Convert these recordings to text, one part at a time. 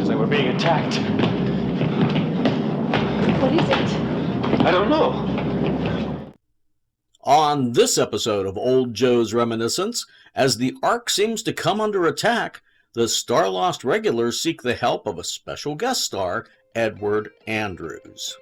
like we're being attacked. What is it? I don't know. On this episode of Old Joe's Reminiscence, as the Ark seems to come under attack, the Starlost regulars seek the help of a special guest star, Edward Andrews.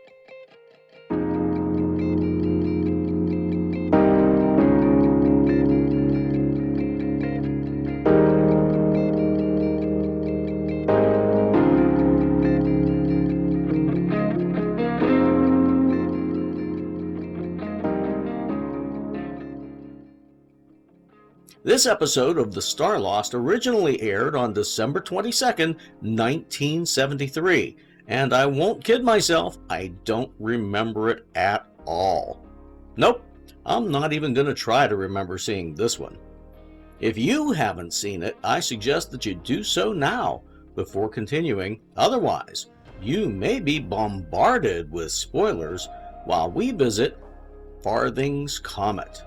This episode of The Starlost originally aired on December 22nd, 1973, and I won't kid myself, I don't remember it at all. Nope, I'm not even going to try to remember seeing this one. If you haven't seen it, I suggest that you do so now before continuing. Otherwise, you may be bombarded with spoilers while we visit Farthing's Comet.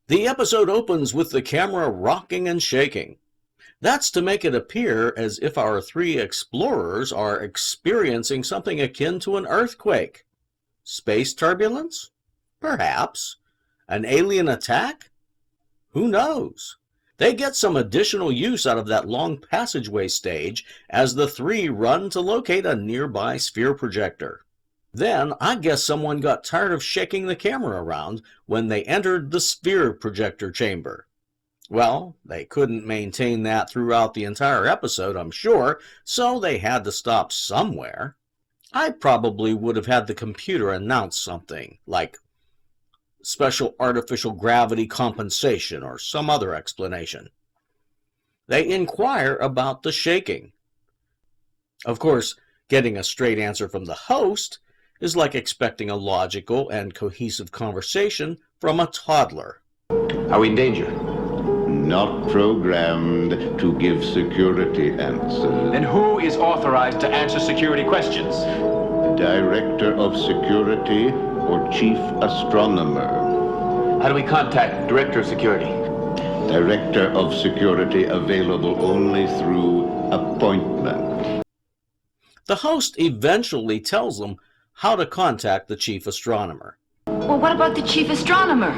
The episode opens with the camera rocking and shaking. That's to make it appear as if our three explorers are experiencing something akin to an earthquake. Space turbulence? Perhaps. An alien attack? Who knows? They get some additional use out of that long passageway stage as the three run to locate a nearby sphere projector. Then, I guess someone got tired of shaking the camera around when they entered the sphere projector chamber. Well, they couldn't maintain that throughout the entire episode, I'm sure, so they had to stop somewhere. I probably would have had the computer announce something, like special artificial gravity compensation or some other explanation. They inquire about the shaking. Of course, getting a straight answer from the host is like expecting a logical and cohesive conversation from a toddler. Are we in danger? Not programmed to give security answers. Then who is authorized to answer security questions? Director of Security or Chief Astronomer. How do we contact Director of Security? Director of Security available only through appointment. The host eventually tells them how to contact the Chief Astronomer. Well, what about the Chief Astronomer?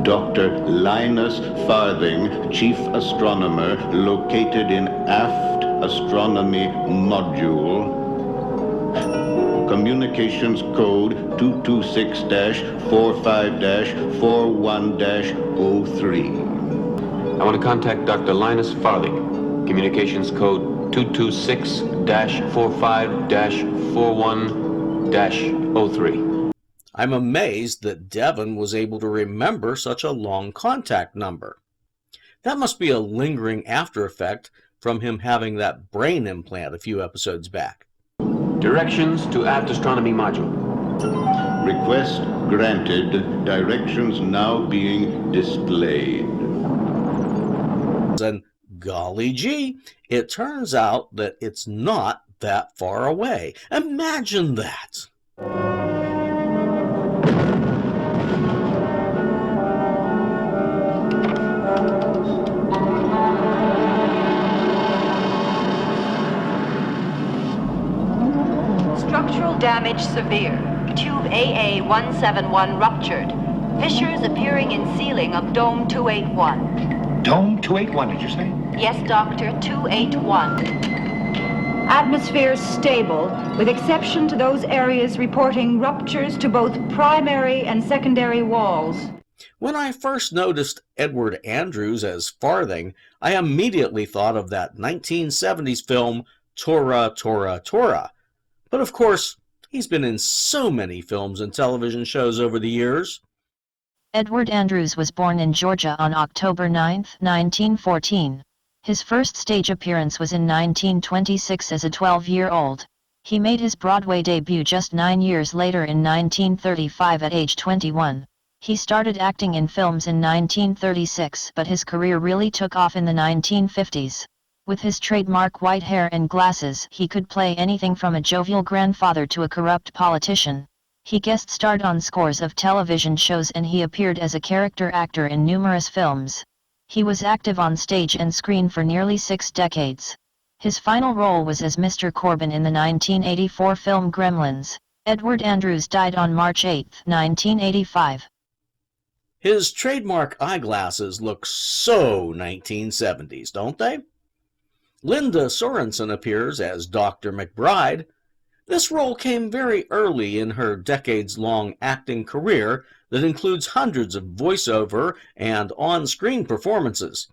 Dr. Linus Farthing, Chief Astronomer, located in Aft Astronomy Module. Communications code 226-45-41-03. I want to contact Dr. Linus Farthing. Communications code 226-45-41-03. I'm amazed that Devin was able to remember such a long contact number. That must be a lingering after effect from him having that brain implant a few episodes back. Directions to Aft Astronomy Module. Request granted. Directions now being displayed. And golly gee, it turns out that it's not that far away. Imagine that! Structural damage severe. Tube AA171 ruptured. Fissures appearing in ceiling of Dome 281. Dome 281, did you say? Yes, Doctor, 281. Atmosphere stable, with exception to those areas reporting ruptures to both primary and secondary walls. When I first noticed Edward Andrews as Farthing, I immediately thought of that 1970s film Tora, Tora, Tora. But of course, he's been in so many films and television shows over the years. Edward Andrews was born in Georgia on October 9, 1914. His first stage appearance was in 1926 as a 12-year-old. He made his Broadway debut just 9 years later in 1935 at age 21. He started acting in films in 1936, but his career really took off in the 1950s. With his trademark white hair and glasses, he could play anything from a jovial grandfather to a corrupt politician. He guest starred on scores of television shows and he appeared as a character actor in numerous films. He was active on stage and screen for nearly 6 decades. His final role was as Mr. Corbin in the 1984 film Gremlins. Edward Andrews died on March 8, 1985. His trademark eyeglasses look so 1970s, don't they? Linda Sorenson appears as Dr. McBride. This role came very early in her decades-long acting career that includes hundreds of voiceover and on-screen performances.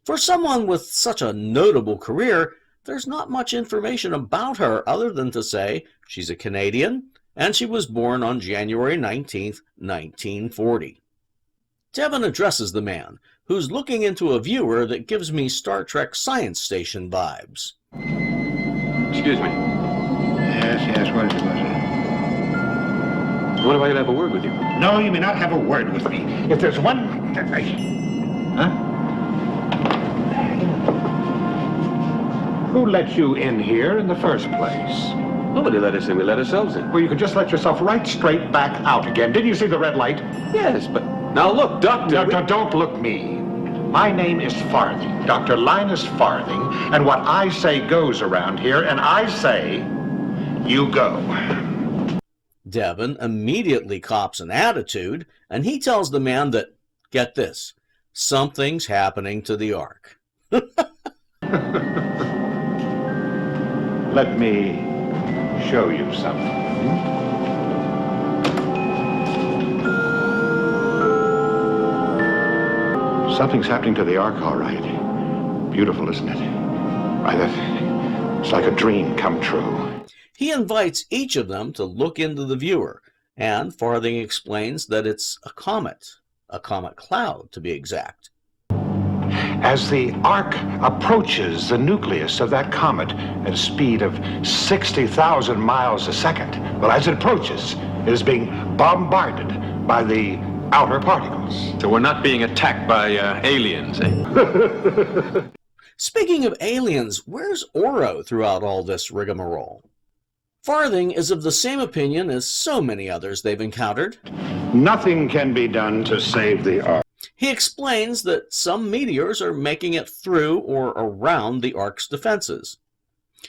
For someone with such a notable career, there's not much information about her other than to say she's a Canadian and she was born on January 19, 1940. Devin addresses the man, who's looking into a viewer that gives me Star Trek Science Station vibes. Excuse me. Yes, what is it? What if I could have a word with you? No, you may not have a word with me. If there's one... Huh? Who let you in here in the first place? Nobody let us in. We let ourselves in. Well, you could just let yourself right straight back out again. Didn't you see the red light? Yes, but... Now look, Doctor... No, don't look me. My name is Farthing, Dr. Linus Farthing, and what I say goes around here, and I say, you go. Devin immediately cops an attitude, and he tells the man that, get this, something's happening to the Ark. Let me show you something. Something's happening to the Ark, all right. Beautiful, isn't it? Why, it's like a dream come true. He invites each of them to look into the viewer, and Farthing explains that it's a comet cloud to be exact. As the Ark approaches the nucleus of that comet at a speed of 60,000 miles a second, well, as it approaches, it is being bombarded by the outer particles. So we're not being attacked by aliens, eh? Speaking of aliens, where's Oro throughout all this rigmarole? Farthing is of the same opinion as so many others they've encountered. Nothing can be done to save the Ark. He explains that some meteors are making it through or around the Ark's defenses.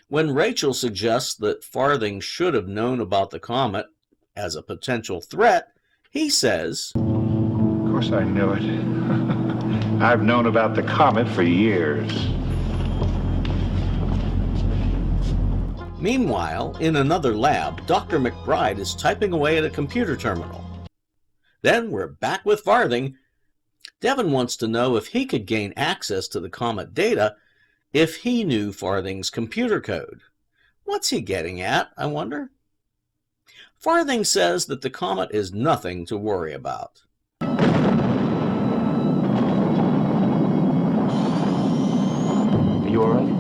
When Rachel suggests that Farthing should have known about the comet as a potential threat, he says, Of course I knew it. I've known about the comet for years. Meanwhile, in another lab, Dr. McBride is typing away at a computer terminal. Then we're back with Farthing. Devin wants to know if he could gain access to the comet data if he knew Farthing's computer code. What's he getting at, I wonder? Farthing says that the comet is nothing to worry about. Are you all right?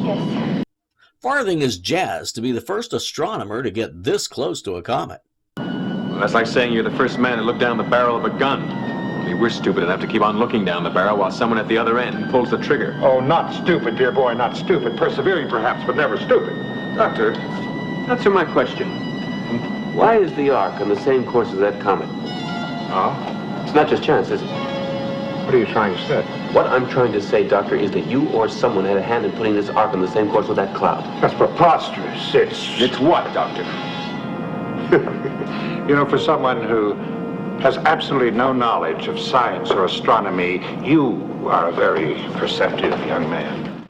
Yes. Farthing is jazzed to be the first astronomer to get this close to a comet. Well, that's like saying you're the first man to look down the barrel of a gun. Only we're stupid enough to keep on looking down the barrel while someone at the other end pulls the trigger. Oh, not stupid, dear boy, not stupid. Persevering, perhaps, but never stupid. Doctor, answer my question. Why is the Ark on the same course as that comet? Oh? It's not just chance, is it? What are you trying to say? What I'm trying to say, Doctor, is that you or someone had a hand in putting this Ark on the same course with that cloud. That's preposterous. It's what, Doctor? You know, for someone who has absolutely no knowledge of science or astronomy, you are a very perceptive young man.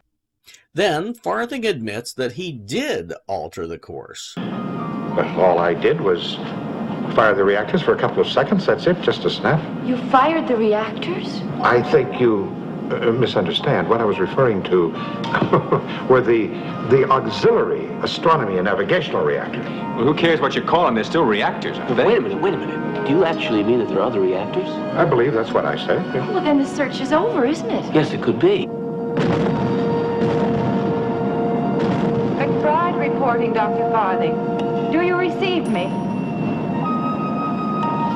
Then Farthing admits that he did alter the course. But all I did was fire the reactors for a couple of seconds. That's it, just a snap. You fired the reactors? I think you misunderstand. What I was referring to were the auxiliary astronomy and navigational reactors. Well, who cares what you call them? They're still reactors, aren't they? Wait a minute. Do you actually mean that there are other reactors? I believe that's what I said. Yeah. Well, then the search is over, isn't it? Yes, it could be. McBride reporting, Dr. Farthing. Do you receive me?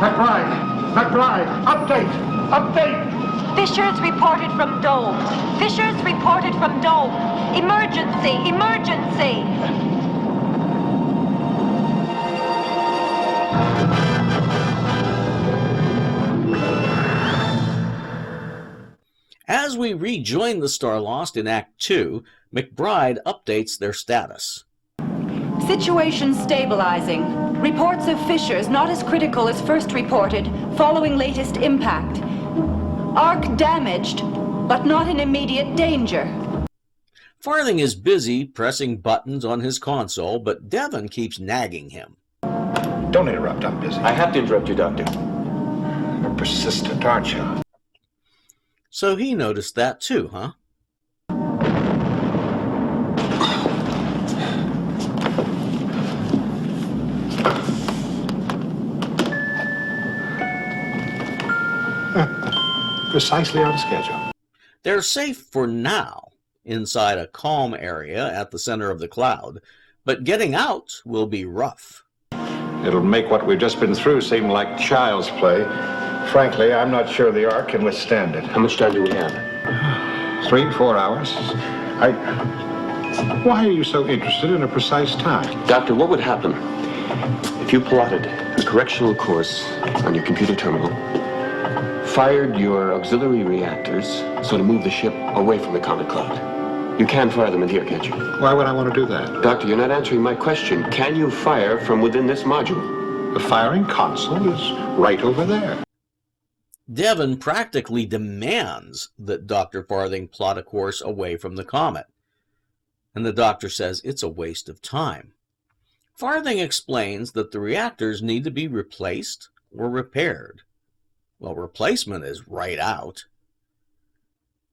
McBride, update! Fissures reported from dome. Fissures reported. reported from Dome. Emergency! Emergency! As we rejoin the Starlost in Act 2, McBride updates their status. Situation stabilizing. Reports of fissures not as critical as first reported following latest impact. Arc damaged, but not in immediate danger. Farthing is busy pressing buttons on his console, but Devin keeps nagging him. Don't interrupt, I'm busy. I have to interrupt you, Doctor. You're persistent, aren't you? So he noticed that too, huh? Precisely on schedule. They're safe for now inside a calm area at the center of the cloud, but getting out will be rough. It'll make what we've just been through seem like child's play. Frankly, I'm not sure the Ark can withstand it. How much time do we have? 3 to 4 hours. Why are you so interested in a precise time? Doctor, what would happen if you plotted a correctional course on your computer terminal, fired your auxiliary reactors so to move the ship away from the Comet cloud? You can fire them in here, can't you? Why would I want to do that? Doctor, you're not answering my question. Can you fire from within this module? The firing console is right over there. Devin practically demands that Dr. Farthing plot a course away from the comet, and the doctor says it's a waste of time. Farthing explains that the reactors need to be replaced or repaired. Well, replacement is right out.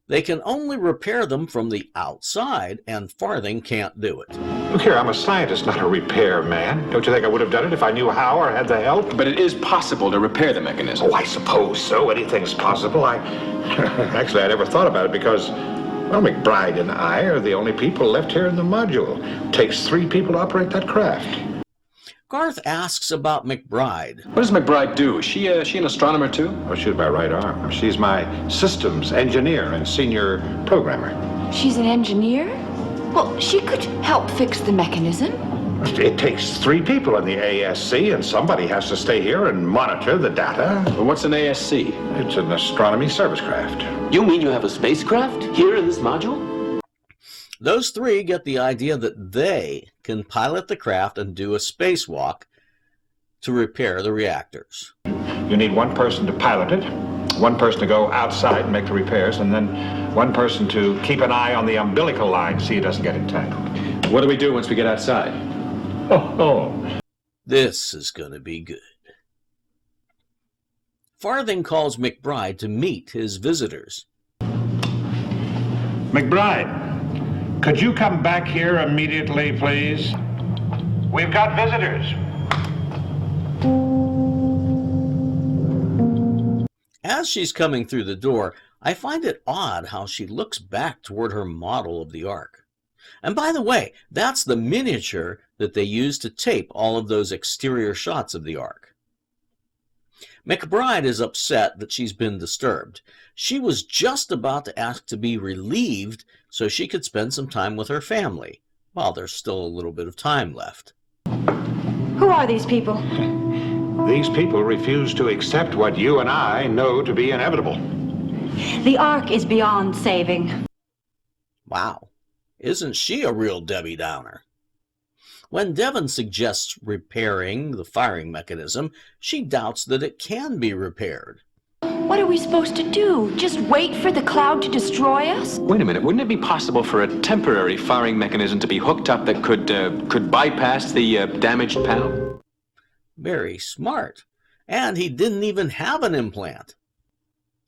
They can only repair them from the outside, and Farthing can't do it. Look here, I'm a scientist, not a repair man. Don't you think I would have done it if I knew how or had the help? But it is possible to repair the mechanism. Oh, I suppose so. Anything's possible. Actually, I never thought about it because, well, McBride and I are the only people left here in the module. It takes 3 people to operate that craft. Garth asks about McBride. What does McBride do? Is she an astronomer too? Oh, she's my right arm. She's my systems engineer and senior programmer. She's an engineer? Well, she could help fix the mechanism. It takes 3 people in the ASC, and somebody has to stay here and monitor the data. Well, what's an ASC? It's an astronomy service craft. You mean you have a spacecraft here in this module? Those 3 get the idea that they can pilot the craft and do a spacewalk to repair the reactors. You need 1 person to pilot it, 1 person to go outside and make the repairs, and then 1 person to keep an eye on the umbilical line, see it doesn't get entangled. What do we do once we get outside? Oh. This is going to be good. Farthing calls McBride to meet his visitors. McBride, could you come back here immediately, please? We've got visitors. As she's coming through the door, I find it odd how she looks back toward her model of the Ark. And by the way, that's the miniature that they used to tape all of those exterior shots of the Ark. McBride is upset that she's been disturbed. She was just about to ask to be relieved so she could spend some time with her family, while there's still a little bit of time left. Who are these people? These people refuse to accept what you and I know to be inevitable. The Ark is beyond saving. Wow, isn't she a real Debbie Downer? When Devin suggests repairing the firing mechanism, she doubts that it can be repaired. What are we supposed to do? Just wait for the cloud to destroy us? Wait a minute, wouldn't it be possible for a temporary firing mechanism to be hooked up that could bypass the damaged panel? Very smart. And he didn't even have an implant.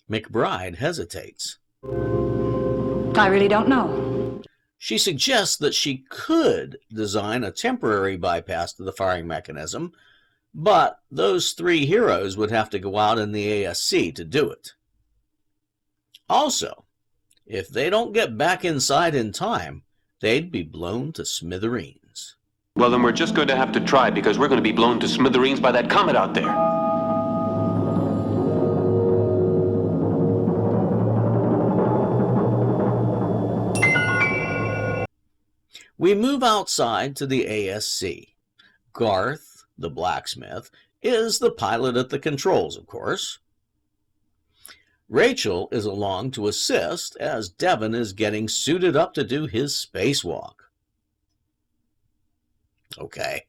McBride hesitates. I really don't know. She suggests that she could design a temporary bypass to the firing mechanism, but those 3 heroes would have to go out in the ASC to do it. Also, if they don't get back inside in time, they'd be blown to smithereens. Well, then we're just going to have to try because we're going to be blown to smithereens by that comet out there. We move outside to the ASC. Garth, the blacksmith, is the pilot at the controls, of course. Rachel is along to assist as Devin is getting suited up to do his spacewalk. Okay.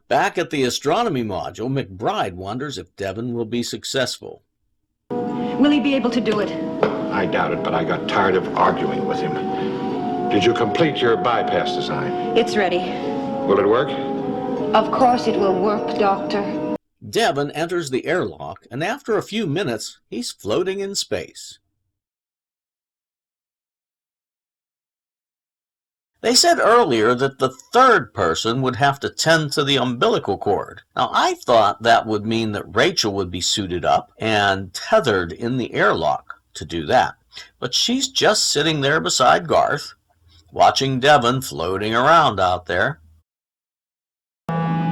Back at the astronomy module, McBride wonders if Devin will be successful. Will he be able to do it? I doubt it, but I got tired of arguing with him. Did you complete your bypass design? It's ready. Will it work? Of course it will work, Doctor. Devin enters the airlock, and after a few minutes, he's floating in space. They said earlier that the third person would have to tend to the umbilical cord. Now, I thought that would mean that Rachel would be suited up and tethered in the airlock to do that. But she's just sitting there beside Garth, watching Devin floating around out there.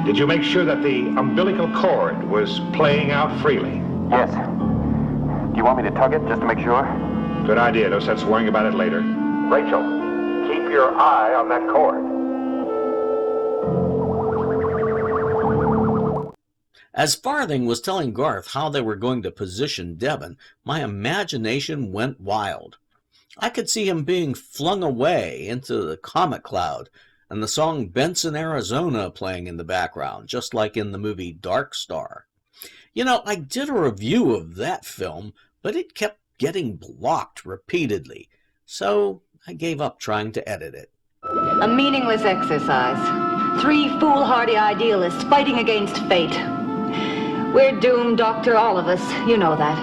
Did you make sure that the umbilical cord was playing out freely? Yes. Do you want me to tug it just to make sure? Good idea. No sense worrying about it later. Rachel, keep your eye on that cord. As Farthing was telling Garth how they were going to position Devin, my imagination went wild. I could see him being flung away into the Comet cloud, and the song Benson, Arizona playing in the background, just like in the movie Dark Star. You know, I did a review of that film, but it kept getting blocked repeatedly, so I gave up trying to edit it. A meaningless exercise. Three foolhardy idealists fighting against fate. We're doomed, Doctor, all of us. You know that.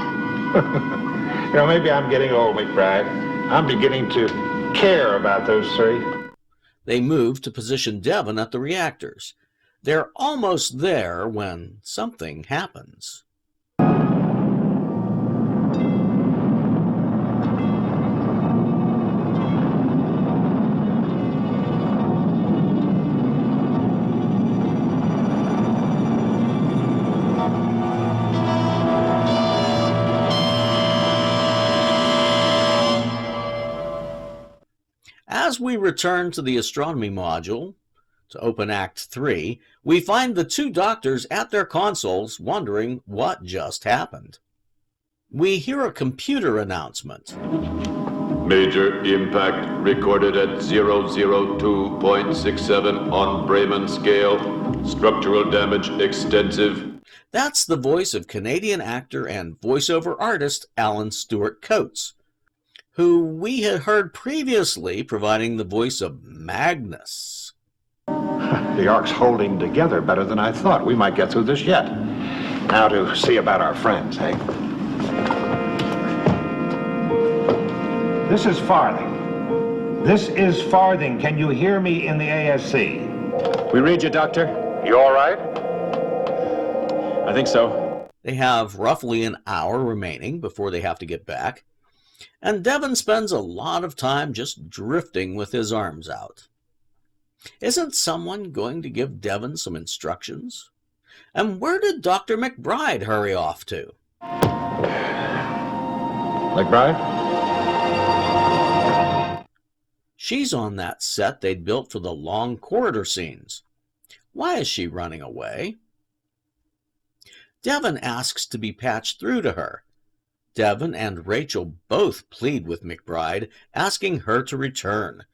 You know, maybe I'm getting old, McBride. I'm beginning to care about those three. They move to position Devin at the reactors. They're almost there when something happens. As we return to the astronomy module to open Act 3, we find the two doctors at their consoles wondering what just happened. We hear a computer announcement. Major impact recorded at 002.67 on Bremen scale. Structural damage extensive. That's the voice of Canadian actor and voiceover artist Alan Stewart Coates, who we had heard previously providing the voice of Magnus. The Ark's holding together better than I thought. We might get through this yet. Now to see about our friends, eh? This is Farthing. This is Farthing. Can you hear me in the ASC? We read you, Doctor. You all right? I think so. They have roughly an hour remaining before they have to get back, and Devin spends a lot of time just drifting with his arms out. Isn't someone going to give Devin some instructions? And where did Dr. McBride hurry off to? McBride? She's on that set they'd built for the long corridor scenes. Why is she running away? Devin asks to be patched through to her. Devin and Rachel both plead with McBride, asking her to return.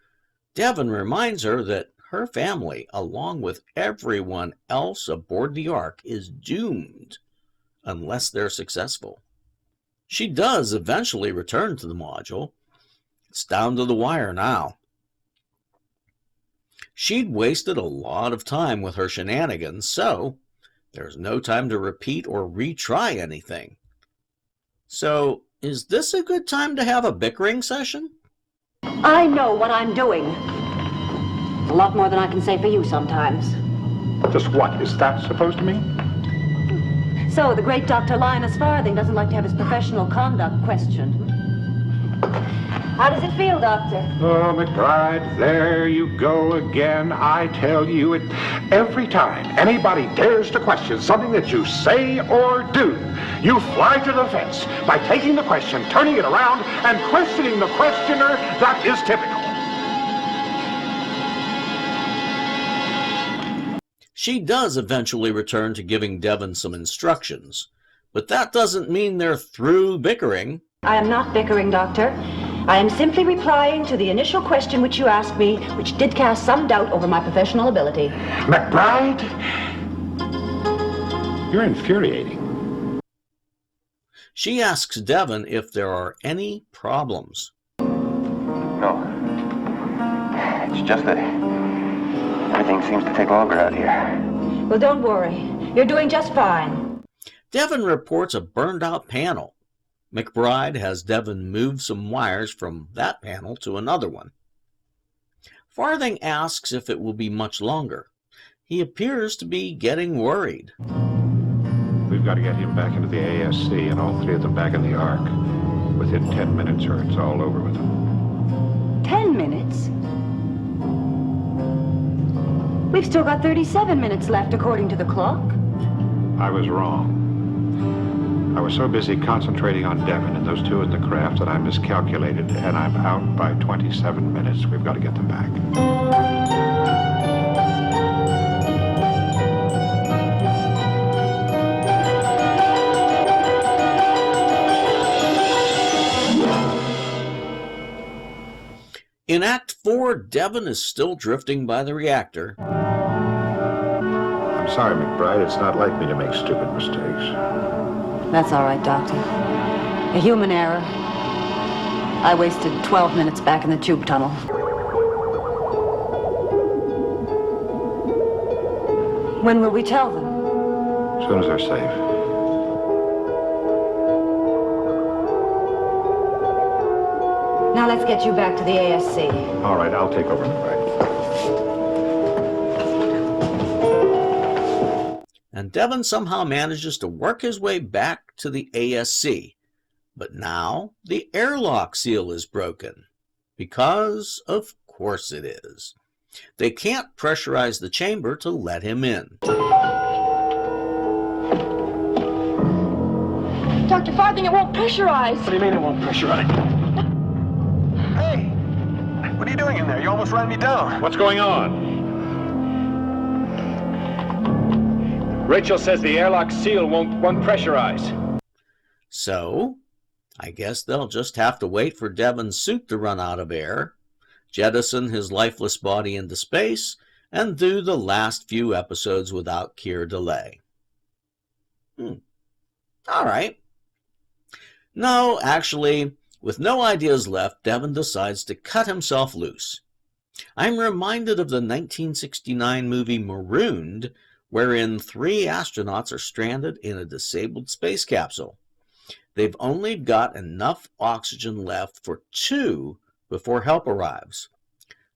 Devin reminds her that her family, along with everyone else aboard the Ark, is doomed unless they're successful. She does eventually return to the module. It's down to the wire now. She'd wasted a lot of time with her shenanigans, so there's no time to repeat or retry anything. So, is this a good time to have a bickering session? I know what I'm doing. A lot more than I can say for you sometimes. Just what is that supposed to mean? So, the great Dr. Linus Farthing doesn't like to have his professional conduct questioned. How does it feel, Doctor? Oh, McBride, there you go again. I tell you it every time anybody dares to question something that you say or do, you fly to the fence by taking the question, turning it around, and questioning the questioner. That is typical. She does eventually return to giving Devin some instructions, but that doesn't mean they're through bickering. I am not bickering, Doctor. I am simply replying to the initial question which you asked me, which did cast some doubt over my professional ability. McBride? You're infuriating. She asks Devin if there are any problems. No. It's just that everything seems to take longer out here. Well, don't worry. You're doing just fine. Devin reports a burned-out panel. McBride has Devin move some wires from that panel to another one. Farthing asks if it will be much longer. He appears to be getting worried. We've got to get him back into the ASC and all three of them back in the Ark within 10 minutes or it's all over with them. 10 minutes? We've still got 37 minutes left according to the clock. I was wrong. I was so busy concentrating on Devin and those two in the craft that I miscalculated, and I'm out by 27 minutes. We've got to get them back. In Act 4, Devin is still drifting by the reactor. I'm sorry, McBride. It's not like me to make stupid mistakes. That's all right, Doctor. A human error. I wasted 12 minutes back in the tube tunnel. When will we tell them? As soon as they're safe. Now let's get you back to the ASC. All right, I'll take over, McBride. And Devin somehow manages to work his way back to the ASC. But now the airlock seal is broken. Because, of course it is. They can't pressurize the chamber to let him in. Dr. Farthing, it won't pressurize. What do you mean it won't pressurize? Hey! What are you doing in there? You almost ran me down. What's going on? Rachel says the airlock seal won't pressurize. So, I guess they'll just have to wait for Devin's suit to run out of air, jettison his lifeless body into space, and do the last few episodes without Keir delay. All right. No, actually, with no ideas left, Devin decides to cut himself loose. I'm reminded of the 1969 movie Marooned, wherein 3 astronauts are stranded in a disabled space capsule. They've only got enough oxygen left for 2 before help arrives.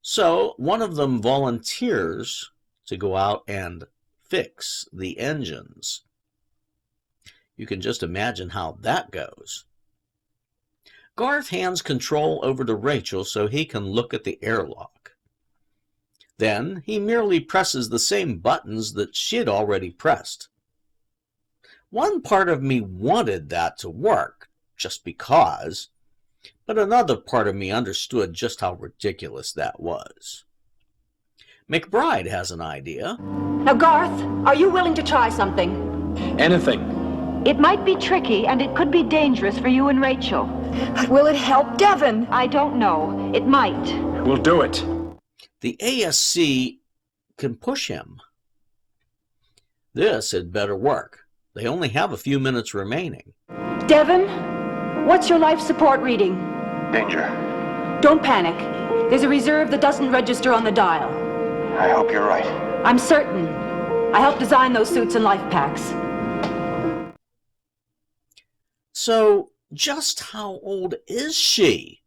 So one of them volunteers to go out and fix the engines. You can just imagine how that goes. Garth hands control over to Rachel so he can look at the airlock. Then he merely presses the same buttons that she'd already pressed. One part of me wanted that to work, just because, but another part of me understood just how ridiculous that was. McBride has an idea. Now, Garth, are you willing to try something? Anything. It might be tricky, and it could be dangerous for you and Rachel. But will it help Devin? I don't know. It might. We'll do it. The ASC can push him. This had better work. They only have a few minutes remaining. Devin, what's your life support reading? Danger. Don't panic. There's a reserve that doesn't register on the dial. I hope you're right. I'm certain. I helped design those suits and life packs. So, just how old is she?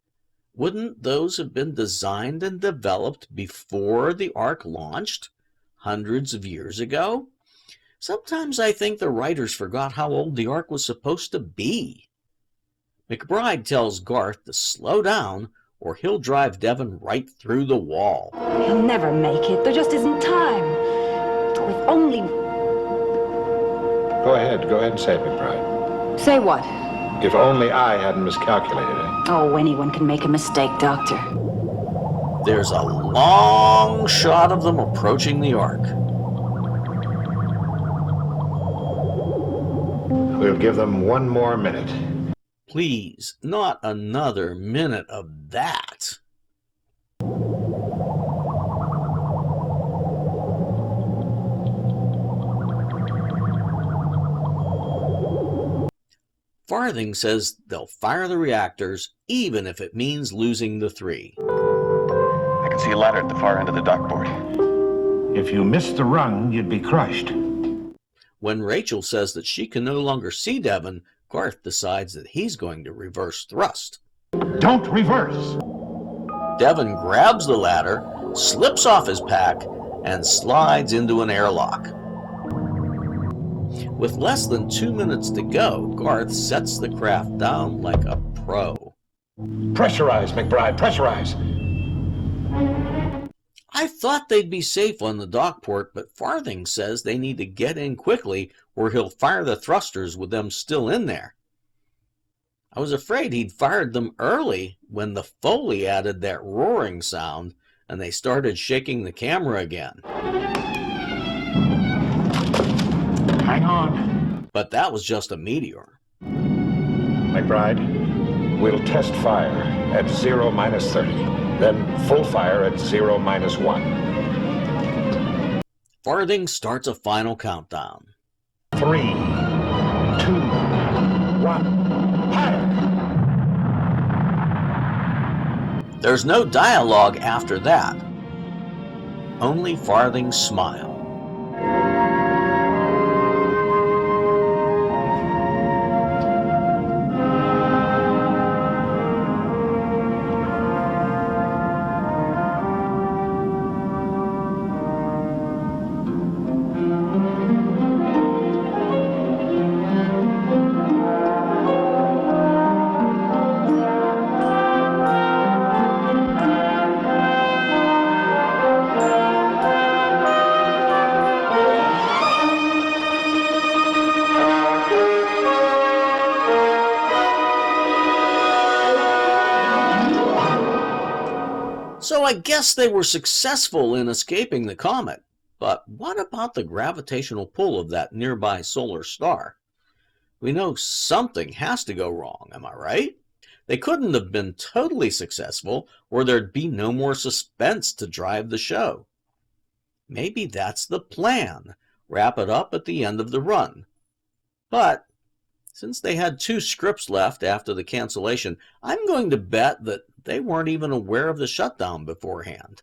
Wouldn't those have been designed and developed before the Ark launched, hundreds of years ago? Sometimes I think the writers forgot how old the Ark was supposed to be. McBride tells Garth to slow down, or he'll drive Devin right through the wall. He'll never make it. There just isn't time. If only... Go ahead and say it, McBride. Say what? If only I hadn't miscalculated it. Oh, anyone can make a mistake, Doctor. There's a long shot of them approaching the Ark. We'll give them one more minute. Please, not another minute of that. Farthing says they'll fire the reactors even if it means losing the 3. I can see a ladder at the far end of the dock board. If you missed the rung, you'd be crushed. When Rachel says that she can no longer see Devin, Garth decides that he's going to reverse thrust. Don't reverse! Devin grabs the ladder, slips off his pack, and slides into an airlock. With less than 2 minutes to go, Garth sets the craft down like a pro. Pressurize, McBride, pressurize! I thought they'd be safe on the dockport, but Farthing says they need to get in quickly or he'll fire the thrusters with them still in there. I was afraid he'd fired them early when the Foley added that roaring sound and they started shaking the camera again. Hang on. But that was just a meteor. McBride, we'll test fire at 0-30. Then full fire at 0-1. Farthing starts a final countdown. 3, 2, 1, fire! There's no dialogue after that. Only Farthing's smile. So I guess they were successful in escaping the comet. But what about the gravitational pull of that nearby solar star? We know something has to go wrong, am I right? They couldn't have been totally successful, or there'd be no more suspense to drive the show. Maybe that's the plan. Wrap it up at the end of the run. But since they had 2 scripts left after the cancellation, I'm going to bet that they weren't even aware of the shutdown beforehand.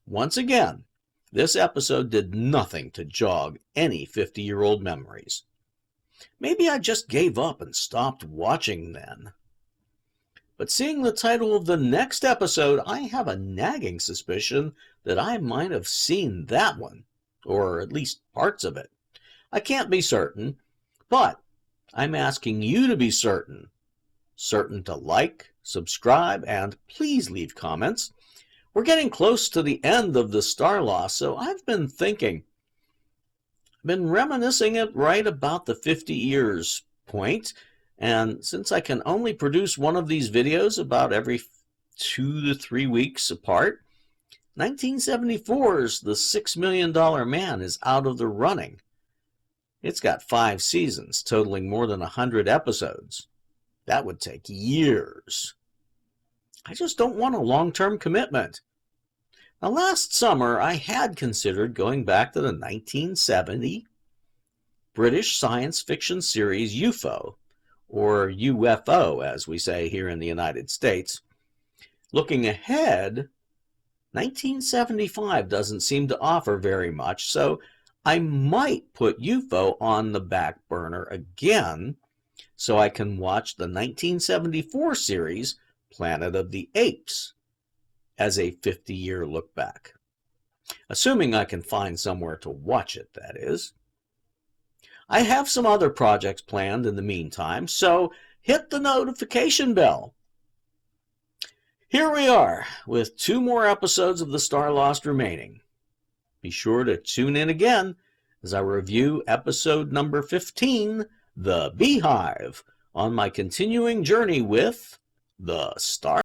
Once again, this episode did nothing to jog any 50-year-old memories. Maybe I just gave up and stopped watching then. But seeing the title of the next episode, I have a nagging suspicion that I might have seen that one, or at least parts of it. I can't be certain, but I'm asking you to be certain. Certain to like, subscribe, and please leave comments. We're getting close to the end of the Starlost, so I've been thinking. I've been reminiscing it right about the 50 years point, and since I can only produce one of these videos about every 2 to 3 weeks apart, 1974's The $6 Million Man is out of the running. It's got 5 seasons, totaling more than 100 episodes. That would take years. I just don't want a long-term commitment. Now, last summer, I had considered going back to the 1970 British science fiction series UFO, or UFO, as we say here in the United States. Looking ahead, 1975 doesn't seem to offer very much, so I might put UFO on the back burner again so I can watch the 1974 series Planet of the Apes as a 50-year look back. Assuming I can find somewhere to watch it, that is. I have some other projects planned in the meantime, so hit the notification bell. Here we are, with 2 more episodes of the Starlost remaining. Be sure to tune in again as I review episode number 15, The Beehive, on my continuing journey with the Starlost.